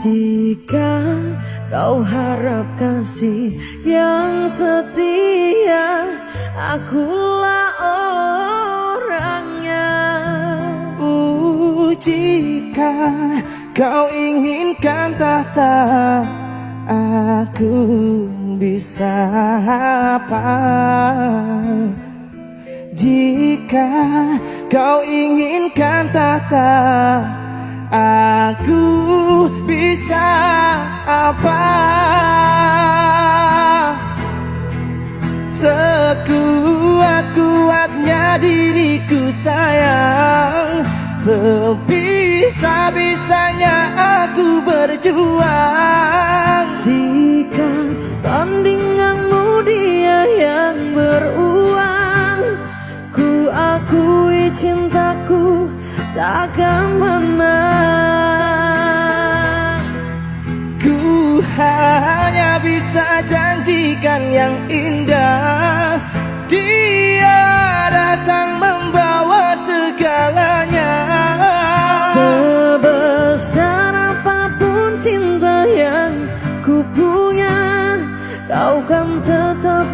Jika kau harap kasih yang setia, akulah orangnya. Jika kau inginkan tahta, aku bisa apa? Jika kau inginkan tahta, aku bisa apa? Sekuat-kuatnya diriku sayang, sebisa-bisanya aku berjuang. Jika tandinganmu dia yang beruang, ku akui cintaku takkan menang. Ku hanya bisa janjikan yang indah, dia datang membawa segalanya. Sebesar apapun cinta yang ku punya, kau kan tetap